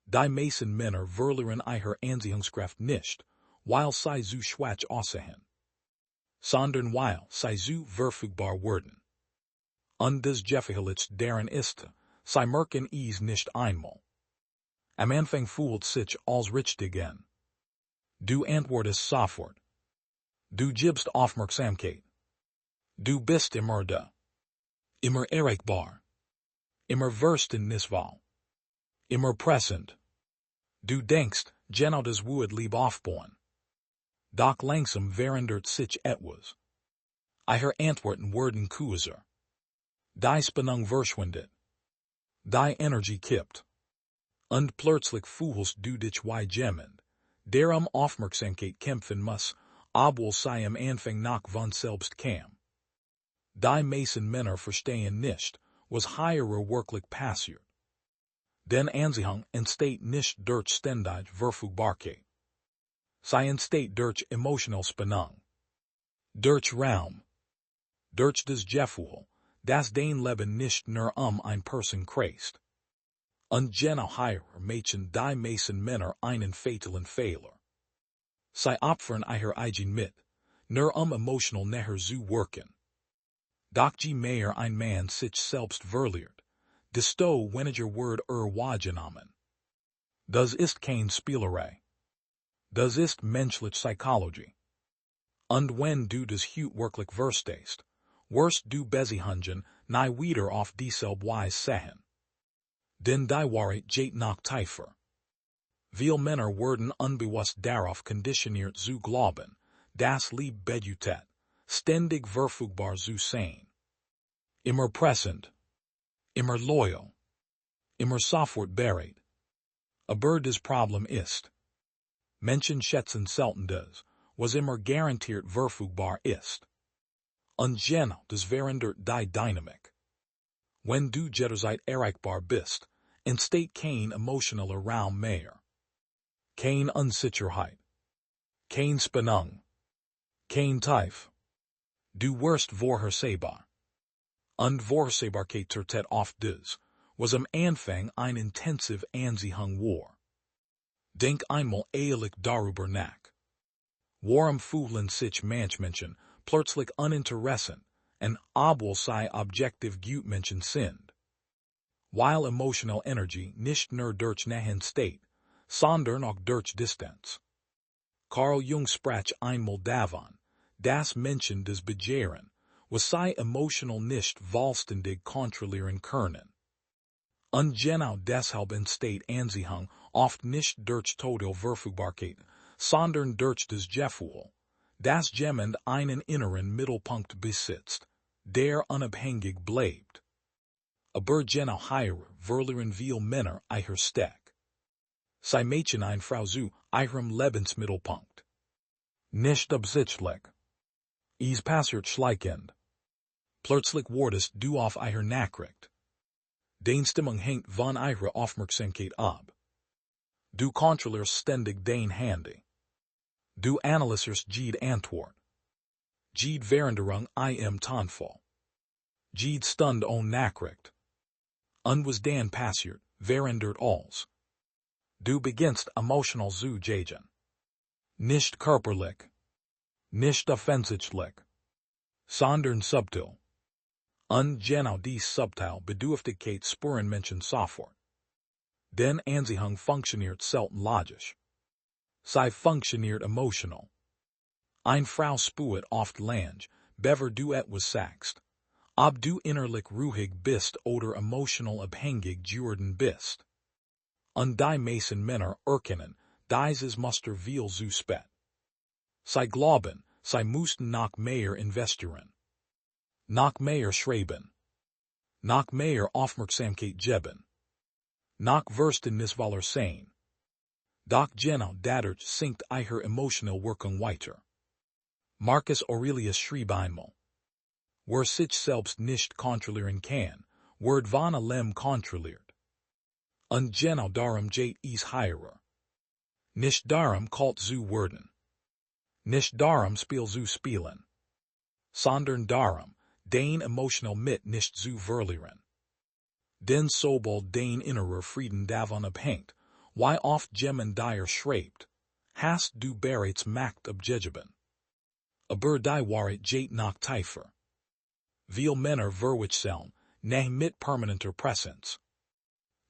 Die meisten Männer verlieren ihre Anziehungskraft nicht, weil sie zu schwach aussehen, sondern weil sie zu verfügbar werden. Und das Gefährliche daran ist, sie merken es nicht einmal. Am Anfang fühlt sich alles richtig an. Du antwortest sofort. Du gibst Aufmerksamkeit. Du bist immer da. Immer erreichbar. Immer verständnisvoll. Immer präsent. Du denkst, genau das would lieb aufbauen. Doch langsam verändert sich etwas. Ihre Antworten werden kürzer. Die Spannung verschwindet. Die Energie kippt. Und plötzlich fühlst du dich wie jemand, der Aufmerksamkeit kämpfen muss, obwohl sie am Anfang noch von selbst kam. Die meisten Männer verstehen nicht, was hier wirklich passiert. Denn Anziehung entsteht nicht durch ständige Verfügbarkeit. Sie entsteht durch emotional Spannung. Durch Raum. Durch das Gefühl, dass dein Leben nicht nur ein Person kreist. Und genau hier machen die meisten Männer einen fatalen Fehler. Sie opfern ihre eigen mit, nur emotional näher zu wirken. Doch je mehr ein Mann sich selbst verliert, desto weniger wird wahrgenommen. Das ist kein Spielerei. Das ist menschliche Psychologie. Und wenn du das heute wirklich verstehst, wirst du beziehungen nie wieder auf dieselbe Weise sehen. Denn die Wahrheit geht noch tiefer. Viele Männer werden unbewusst darauf konditioniert zu glauben, dass Liebe bedeutet, ständig verfügbar zu sein. Immer präsent. Immer loyal. Immer sofort bereit. Aber das Problem ist, Menschen schätzen selten das, was immer garantiert verfügbar ist. Und genau das verändert die Dynamik. Wenn du jederzeit erreichbar bist, entsteht kein emotionaler Raum mehr. Kein Unsicherheit. Kein Spannung. Kein Tief. Du wirst vorhersehbar. Und Vorhersehbarkeit tötet oft das, was am Anfang ein intensiv Anziehung war. Denk einmal ehrlich darüber nach. Warum fühlen sich manche Menschen plötzlich uninteressant, und obwohl sie objektiv gut Menschen sind? Weil emotional Energie nicht nur durch Nähe entsteht, sondern auch durch Distanz. Carl Jung sprach einmal davon, dass Menschen das begehren, was sie emotional nicht vollständig kontrollieren können. Und genau deshalb entsteht Anziehung oft nicht durch total Verfügbarkeit, sondern durch das Gefühl, dass jemand einen inneren Mittelpunkt besitzt, der unabhängig bleibt. Aber genau hier verlieren viele Männer ihr Steck. Sie machen eine Frau zu ihrem Lebensmittelpunkt. Nicht absichtlich. Es passiert schleichend. Plötzlich wurdest du auf ihre Nachricht. Deine Stimmung hängt von ihrer Aufmerksamkeit ab. Du kontrollierst ständig dein Handy. Du analysierst jede Antwort. Jede Veränderung im Tonfall. Jede Stunde ohne Nachricht. Und was dann passiert, verändert alles. Du beginnst emotional zu jagen. Nicht körperlich. Nicht offensichtlich. Sondern subtil. Und genau die subtil Bedürftigkeit spüren Menschen sofort. Denn Anziehung funktioniert selten logisch. Sie funktioniert emotional. Eine Frau spürt oft lang, bevor du etwas sagst, ob du innerlich ruhig bist oder emotional abhängig geworden bist. Und die meisten Männer erkennen dieses Muster viel zu spät. Sie glauben, sie müssten noch mehr investieren. Noch mehr schreiben. Noch mehr Aufmerksamkeit geben. Noch verständnisvoller sein. Doch genau dadurch sinkt ihre emotional Wirkung weiter. Marcus Aurelius schrieb einmal: Wer sich selbst nicht kontrollieren kann, wird von allem kontrolliert. Und genau darum geht es hier. Nicht darum kalt zu werden. Nicht darum Spiel zu spielen. Sondern darum, dein emotional mit nicht zu verlieren. Denn sobald dein innerer Frieden davon abhängt, Why oft jemanden dire schreibt, hast du bereits macht abgegeben. Aber die Wahrheit geht noch tiefer. Veel Männer verwechseln, nicht mit permanenter Präsenz.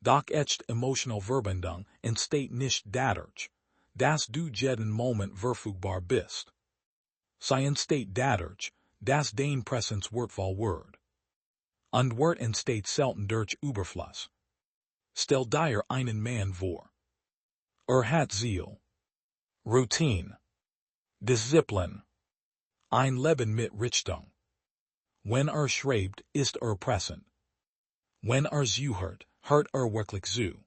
Doch echt emotional Verbindung entsteht nicht dadurch, dass du jeden Moment verfügbar bist. Sie entsteht dadurch, dass dein Präsenz wertvoll wird. Und Wert entsteht selten durch Überfluss. Stell dir einen Mann vor. Hat Ziel, Routine, Disziplin, ein Leben mit Richtung. Wenn schreibt, ist präsent. Wenn zuhört, hört wirklich zu.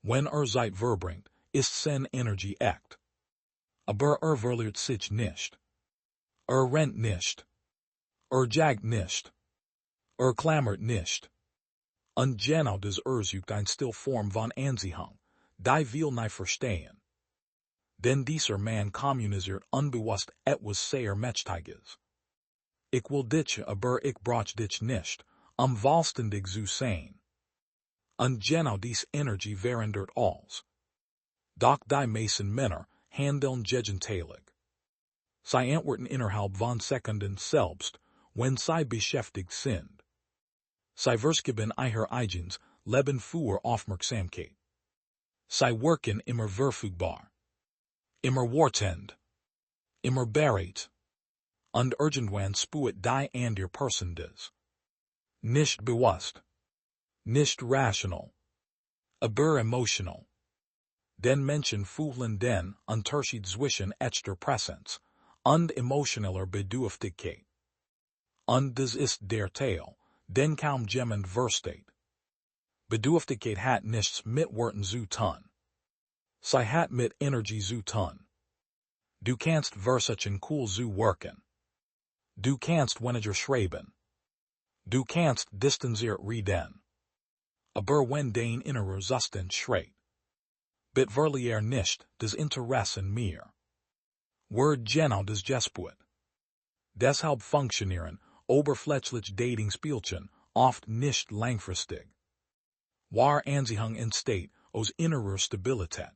Wenn Zeit verbringt, ist seine Energie echt. Aber verliert sich nicht. Rennt nicht. Jagt nicht. Klammert nicht. Und genau das sucht eine Stillform von Anziehung, die will nicht verstehen. Denn dieser Mann kommuniziert unbewusst etwas sehr Mächtiges. Ich will dich, aber ich brauch dich nicht, vollständig zu sein. Und genau dies Energie verändert alles. Doch die meisten Männer handeln gegenteilig. Sie antworten innerhalb von Sekunden selbst, wenn sie beschäftigt sind. Sie vergeben ihr eigenes Leben für Aufmerksamkeit. Sie wirken immer verfügbar. Immer wartend. Immer bereit. Und irgendwann spürt die andere Person das. Nicht bewusst. Nicht rational. Aber emotional. Den Menschen fühlen den Unterschied zwischen echter Präsenz und emotioneller Bedürftigkeit. Und das ist der Teil, den kaum jemand versteht. Bedürftigkeit hat nichts mit Worten zu tun. Sie hat mit Energie zu tun. Du kannst versuchen cool zu wirken. Du kannst weniger schreiben. Du kannst distanziert reden. Aber wenn dein innerer Zustand schreit, verliere nicht das Interesse mehr. Word genau das Gespürt. Deshalb funktionieren oberflächliche Dating-Spielchen oft nicht langfristig. Waar Anziehung entsteht aus innerer Stabilität.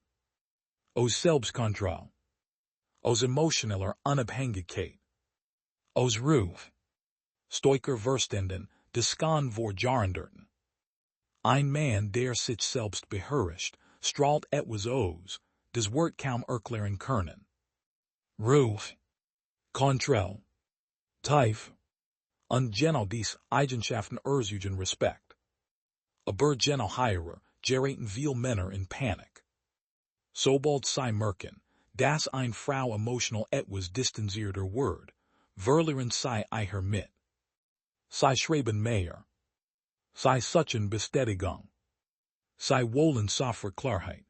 Aus Selbstkontrolle. Aus emotioneller Unabhängigkeit. Aus Ruf. Stoiker Verstanden, des kann vor Jarenderten. Ein Mann, der sich selbst beherrscht, strahlt etwas aus, das Wort kaum erklären können. Ruf. Kontrolle. Tief. Und genau dies Eigenschaften ursuchen Respekt. Aber genau hier geraten viele Männer in Panik. Sobald sie merken, dass eine Frau emotional etwas distanzierter wird, verlieren sie ihr mit. Sie schreiben mehr. Sie suchen Bestätigung. Sie wollen sofort Klarheit.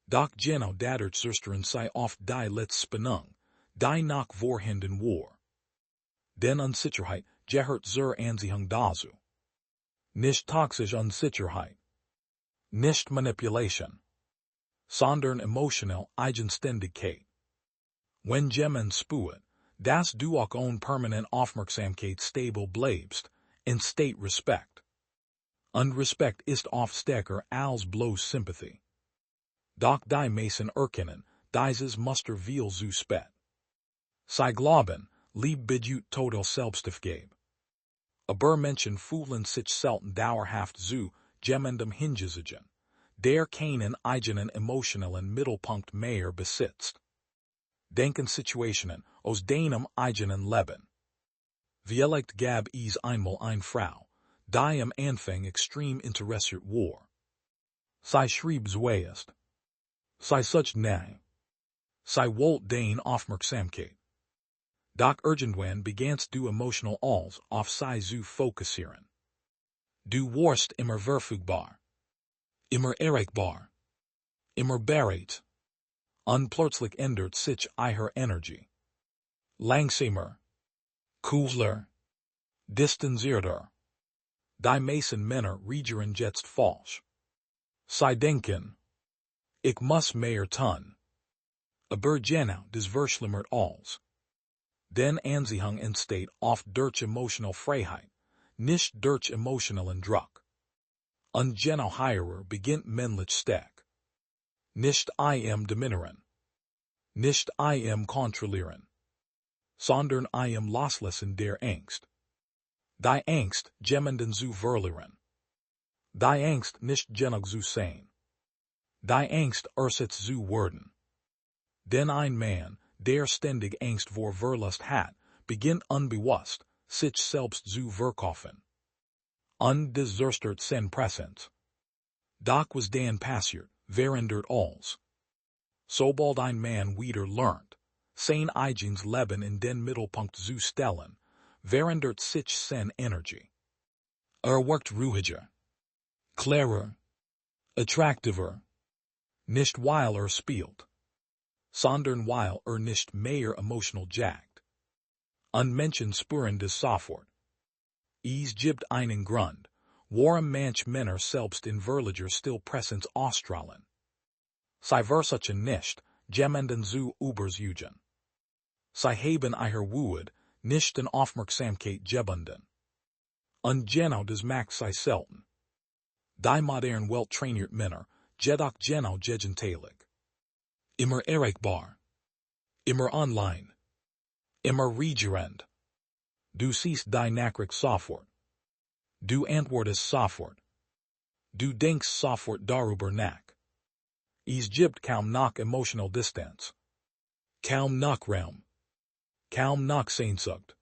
Doch genau dadurch zerstören sie oft die letzte Spannung, die noch vorhanden war. Denn Unsicherheit gehört zur Anziehung dazu. Nicht toxische Unsicherheit. Nicht Manipulation. Sondern emotional Eigenständigkeit. Wenn jemand spürt, dass du auch ohne permanent Aufmerksamkeit stabil bleibst, entsteht Respekt. Und Respekt ist oft stärker als bloß Sympathie. Doch die meisten erkennen, dieses Muster viel zu spät. Sie glauben, Liebe bedeutet total Selbstaufgabe. Aber Menschen fühlen sich selten dauerhaft zu jemandem hingezogen, der keinen eigenen emotionellen Mittelpunkt mehr besitzt. Denken Situationen aus deinem eigenen Leben. Vielleicht gab es einmal eine Frau, die am Anfang extrem interessiert war. Sie schrieb zuerst. Sie suchte nach. Sie wollte deine Aufmerksamkeit. Doch irgendwann begannst du emotional als auf sie zu fokussieren. Du warst immer verfügbar. Immer erreichbar. Immer bereit. Und plötzlich ändert sich ihre Energie. Langsamer. Cooler. Distanzierter. Die meisten Männer reagieren jetzt falsch. Sie denken, ich muss mehr tun. Aber genau das verschlimmert alles. Denn Anziehung entsteht oft durch emotional Freiheit, nicht durch emotionalen Druck. Und genau hier beginnt männlich stark. Nicht diminieren. Nicht kontrollieren. Sondern loslassen der Angst. Die Angst, jemanden zu verlieren. Die Angst nicht genug zu sein. Die Angst zu werden. Denn ein Mann, der ständig Angst vor Verlust hat, beginnt unbewusst, sich selbst zu verkaufen. Das zerstört sein Präsenz. Doch was dann passiert, verändert alles. Sobald ein Mann wieder lernt, sein eigenes Leben in den Mittelpunkt zu stellen, verändert sich seine Energie. Wird ruhiger, klarer, attraktiver. Nicht weil spielt, sondern weil nicht mehr emotional jagt. Und Menschen spüren das sofort. Es gibt einen Grund, warum manche Männer selbst in verliger Stillpräsenz ausstrahlen. Sie versuchen nicht, jemanden zu überzeugen. Sie haben ihre Wut nicht in Aufmerksamkeit gebunden. Und genau das macht sie selten. Die modern well-trainiert Männer, jedoch genau gegenteilig. Immer erreichbar. Immer online. Immer regerend. Du siehst die Nachricht sofort. Du antwortest sofort. Du denkst sofort darüber nach. Es gibt kaum noch emotional Distanz. Kaum noch Raum. Kaum noch Sehnsucht.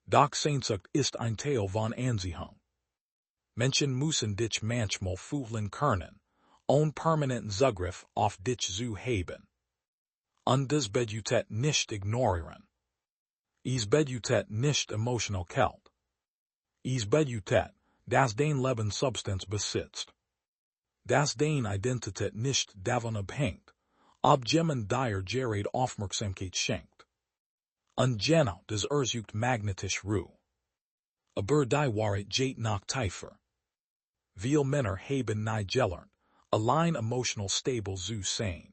Doch Sehnsucht ist ein Teil von Anziehung. Menschen müssen dich manchmal fühlen können, ohne permanenten Zugriff auf dich zu haben. Und das bedeutet nicht ignorieren. Es bedeutet nicht emotional kalt. Es bedeutet, dass dein Leben Substanz besitzt. Dass deine Identität nicht davon abhängt, ob jemand dir gerade Aufmerksamkeit schenkt. Und genau das erzeugt magnetisch Ruhe. Aber die Wahrheit geht noch tiefer. Viele Männer haben nie gelernt, allein emotional stable zu sein.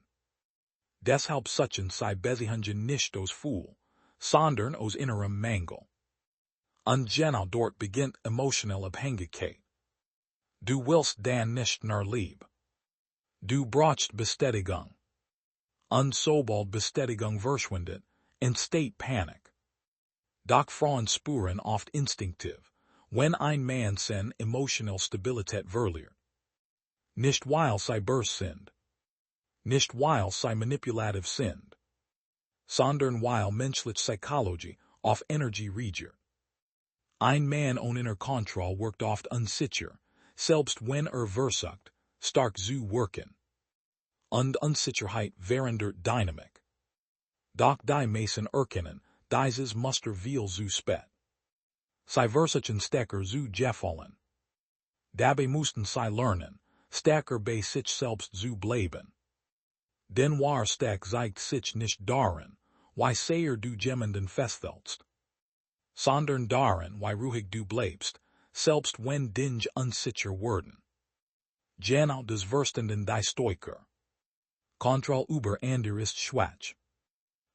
Deshalb suchen sie beziehungen nicht aus Fool, sondern aus innerem Mangel. Und genau dort beginnt emotionelle Abhängigkeit. Du willst dann nicht mehr Liebe. Du brauchst Bestätigung. Und sobald Bestätigung verschwindet, entsteht Panik. Doch Frauen spüren oft instinktiv, wenn ein Mann seine emotionelle Stabilität verliert. Nicht weil sie böse sind. Nicht weil sie manipulativ sind. Sondern weil menschliche Psychologie auf Energie reagiert. Ein Mann ohne innere Kontrolle wirkt oft unsicher, selbst wenn versucht, stark zu wirken. Und Unsicherheit verändert Dynamik. Doch die meisten erkennen, dieses Muster viel zu spät. Sie versuchen stärker zu gefallen. Dabei mussten sie lernen, stärker bei sich selbst zu bleiben. Denn wahre Stärke zeigt sich nicht darin, wie sehr du jemanden festhältst, sondern darin, wie ruhig du bleibst, selbst wenn Dinge unsicher werden. Genau das Verstanden die Stoiker. Kontrolle über andere ist Schwach.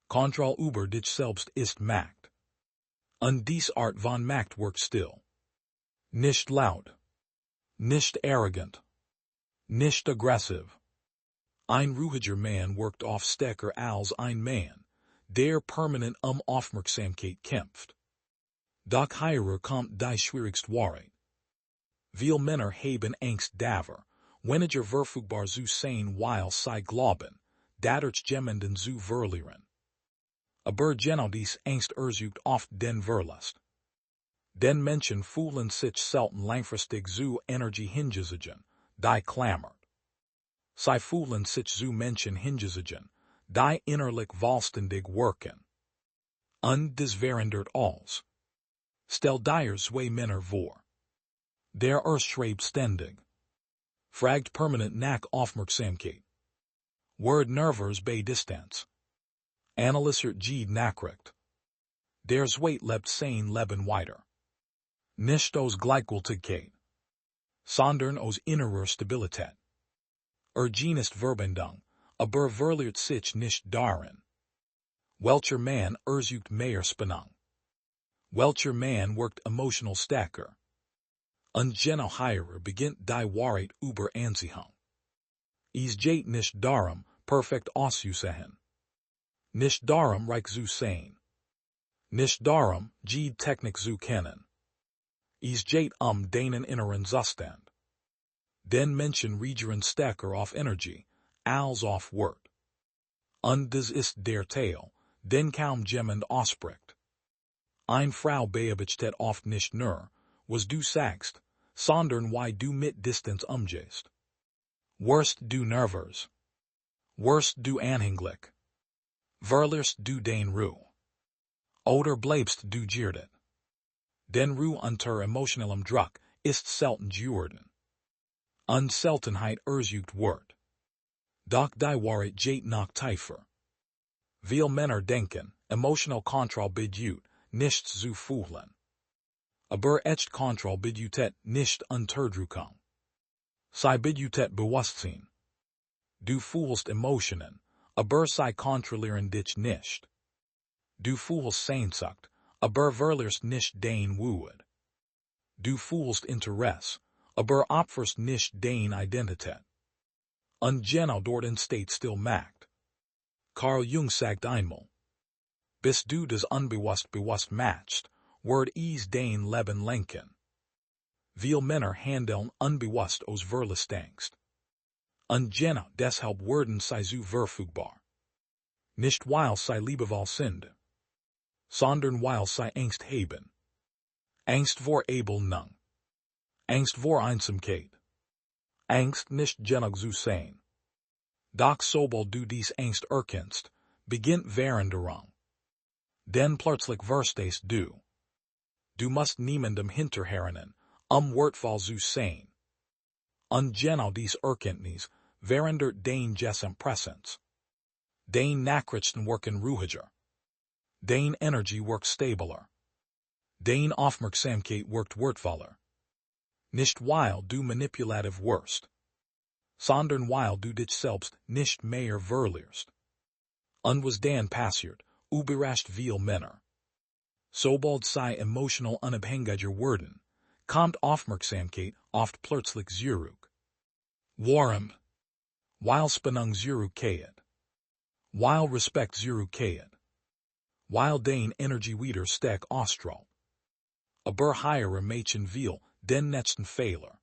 Kontrolle über dich selbst ist Macht. Und dies Art von Macht wirkt still. Nicht laut. Nicht arrogant. Nicht aggressiv. Ein ruhiger Mann wirkt oft stärker als ein Mann, der permanent Aufmerksamkeit kämpft. Doch hier kommt die schwierigste Wahrheit. Viele Männer haben Angst davor, weniger verfügbar zu sein, weil sie glauben, dadurch jemanden zu verlieren. Aber genau dies Angst erzeugt oft den Verlust. Denn Menschen fühlen sich selten langfristig zu Energie hingezogen, die klammert. Sie fühlen sich zu Menschen hingezogen, die innerlich vollständig wirken. Und das verändert alles. Stell dir zwei Männer vor. Der schreibt ständig. Fragt permanent nach Aufmerksamkeit. Wird nervös bei Distanz. Analysiert die Nachricht. Der zweite lebt sein Leben weiter. Nicht aus Gleichgültigkeit, sondern aus innerer Stabilität. Genießt Verbindung, aber verliert sich nicht darin. Welcher Mann erzeugt mehr Spannung? Welcher Mann wirkt emotional stärker? Und genau hier beginnt die Wahrheit über Anziehung. Ist nicht darum, perfekt auszusehen. Nicht darum, reich zu sein. Nicht darum, jede Technik zu kennen. Ist deinen inneren Zustand. Den Menschen reagieren stärker auf Energie, als auf Wort. Und das ist der Teil, den kaum jemand ausspricht. Eine Frau beobachtet oft nicht nur, was du sagst, sondern wie du mit Distanz umgehst. Wirst du nervös? Wirst du anhänglich? Verlierst du den Ruhe? Oder bleibst du geerdet? Den Ruhe unter emotionellem Druck ist selten geworden. Unseltenheit ersucht wird. Doch die Wahrheit geht noch tiefer. Viele Männer denken, emotional Kontrolle bedeutet, nichts zu fühlen. Aber echt Kontrolle bedeutet nicht Unterdrückung. Sie bedeutet Bewusstsein. Du fühlst Emotionen, aber sie kontrollieren dich nicht. Du fühlst Sehnsucht, aber verlierst nicht dein Wut. Du fühlst Interesse, aber opferst nicht deine Identität. Und genau dort entsteht Stillmacht. Carl Jung sagt einmal, bis du das unbewusst bewusst machst, wird es dein Leben lenken. Viele Männer handeln unbewusst aus Verlustangst. Und genau deshalb werden sie so verfügbar. Nicht weil sie liebevoll sind, sondern weil sie Angst haben. Angst vor Ablehnung. Angst vor Einsamkeit. Angst nicht genug zu sein. Doch sobald du dies Angst erkennst, beginnt Veränderung. Denn plötzlich verstehst du. Du musst niemandem hinterherrennen, wertvoll zu sein. Und genau dies Erkenntnis verändert dein Gesamtpräsenz. Dein Nachrichten wirken ruhiger. Dein Energie wirkt stabiler. Dein Aufmerksamkeit wirkt wertvoller. Nicht weil du manipulativ wirst, sondern weil du dich selbst nicht mehr verlierst. Und was dann passiert, überrascht viele Männer. Sobald sie emotional unabhängiger werden, kommt Aufmerksamkeit oft plötzlich zurück. Warum? Weil Spannung zurückkehrt. Weil Respekt zurückkehrt. Weil dein Energie wieder stark ausstrahlt. Aber ihre Mädchen will den nächsten Fehler.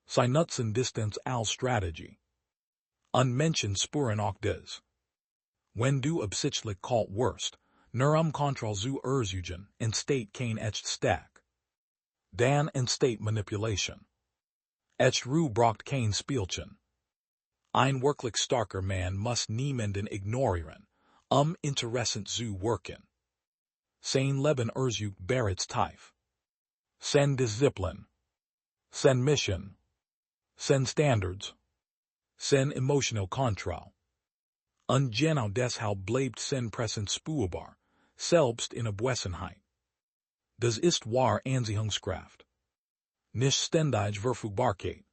Sie nutzen Distanz als Strategie. Und Menschen spüren auch das. Wenn du absichtlich kalt wirst, nur Kontrolle zu ersuchen, entsteht kein echt stark. Dan entsteht Manipulation. Echt Ruhe braucht kein Spielchen. Ein wirklich starker Mann muss niemanden ignorieren, interessant zu wirken. Sein Leben ersucht bereits tief. Sein Disziplin. Sein Mission. Sein Standards. Sein emotional Kontrolle. Und genau deshalb bleibt sein Präsenz spürbar, selbst in Abwesenheit. Das ist wahre Anziehungskraft. Nicht ständig Verfügbarkeit.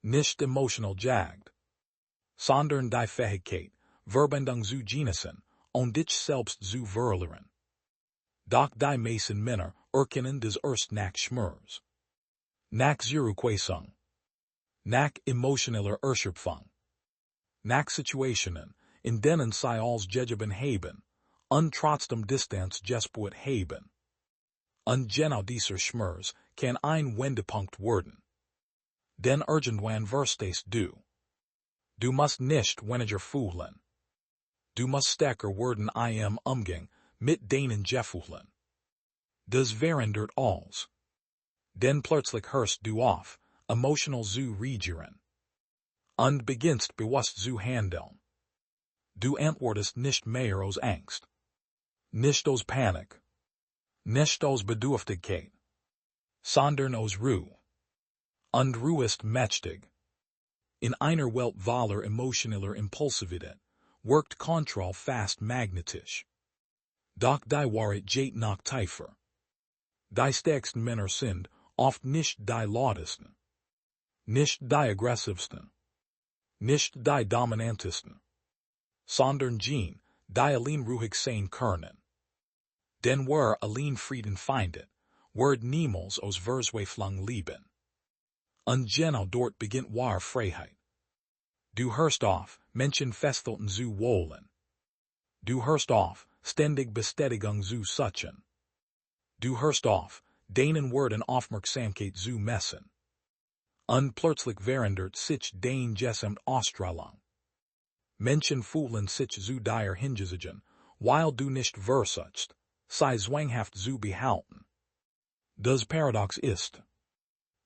Nicht emotional jagst. Sondern die Fähigkeit, Verbindung zu genießen und dich selbst zu verlieren. Doch die meisten Männer erkennen das erst nach Schmerz. Nach Zurückweisung. Nach emotioneller Erschöpfung. Nach Situationen, in denen sie als gegeben haben, und trotzdem Distanz gespürt haben. Und genau dieser Schmerz kann ein Wendepunkt werden. Denn irgendwann verstehst du. Du musst nicht weniger fühlen. Du musst stärker werden im Umgang mit deinen Gefühlen. Das verändert alles. Denn plötzlich hörst du auf, emotional zu reagieren. Und beginnst bewusst zu handeln. Du antwortest nicht mehr aus Angst. Nicht aus Panik. Nicht aus Bedürftigkeit. Sondern aus Ruhe. Und Ruhe ist mächtig. In einer Welt voller emotioneller Impulsivität wirkt Kontrolle fast magnetisch. Doch die Wahrheit geht noch tiefer. Die stärksten Männer sind oft nicht die lautesten. Nicht die aggressivsten. Nicht die dominantesten. Sondern jene, die allein ruhig sein können. Denn wer allein Frieden findet, wird niemals aus Verzweiflung leben. Und genau dort beginnt wahre Freiheit. Du hörst auf, Menschen festhalten zu wollen. Du hörst auf, ständig Bestätigung zu suchen. Du hörst auf, deinen Worten Aufmerksamkeit zu messen. Plötzlich verändert sich dein Gesamtausstrahlung. Menschen fühlen sich zu dir hingezogen, weil du nicht versuchst, sie zwanghaft zu behalten. Das Paradox ist,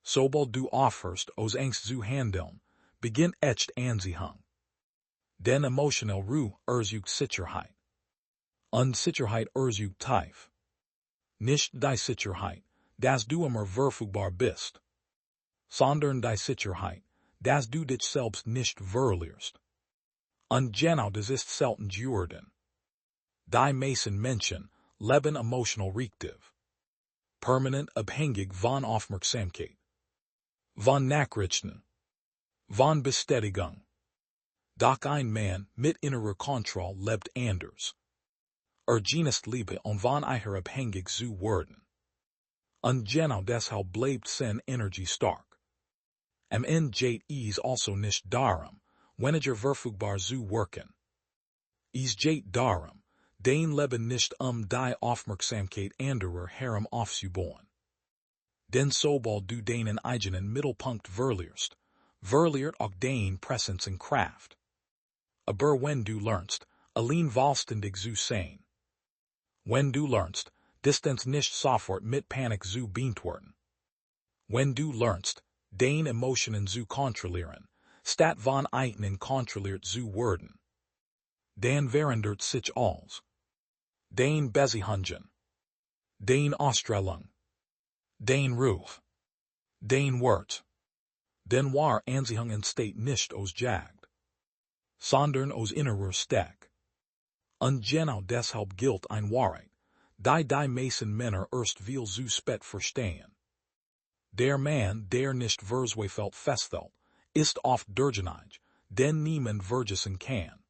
sobald du aufhörst, aus Angst zu handeln, beginnt echt Anziehung. Denn emotionell Ruhe erzeugt Sicherheit. Unsicherheit erzeugt Tief. Nicht die Sicherheit, dass du immer verfügbar bist, sondern die Sicherheit, dass du dich selbst nicht verlierst. Und genau das ist selten geworden. Die meisten Menschen leben emotional reactive. Permanent abhängig von Aufmerksamkeit. Von Nachrichten. Von Bestätigung. Doch ein Mann mit innerer Kontrolle lebt anders. Genießt Liebe und von ihrer abhängig zu werden. Und genau deshalb bleibt seine Energie stark. Am Ende geht es also nicht darum, weniger verfügbar zu wirken. Es geht darum, dein Leben nicht die Aufmerksamkeit anderer herum aufzubauen. Denn sobald du deinen eigenen Mittelpunkt verlierst, verliert auch dein Präsenz und Kraft. Aber wenn du lernst, allein vollständig zu sein. Wenn du lernst, Distanz nicht sofort mit Panik zu beantworten. Wenn du lernst, deine Emotionen zu kontrollieren, statt von ihnen kontrolliert zu werden. Dann verändert sich alles. Dein Beziehungen. Dein Ausstrahlung. Dein Ruf. Dein Wort. Denn wahre Anziehung entsteht nicht aus Jagd, sondern aus innerer Stärke. Und genau deshalb gilt ein Wahrheit, die meisten Männer erst viel zu spät verstehen. Der Mann, der nicht verzweifelt festhält, ist oft derjenige, den niemand vergessen kann.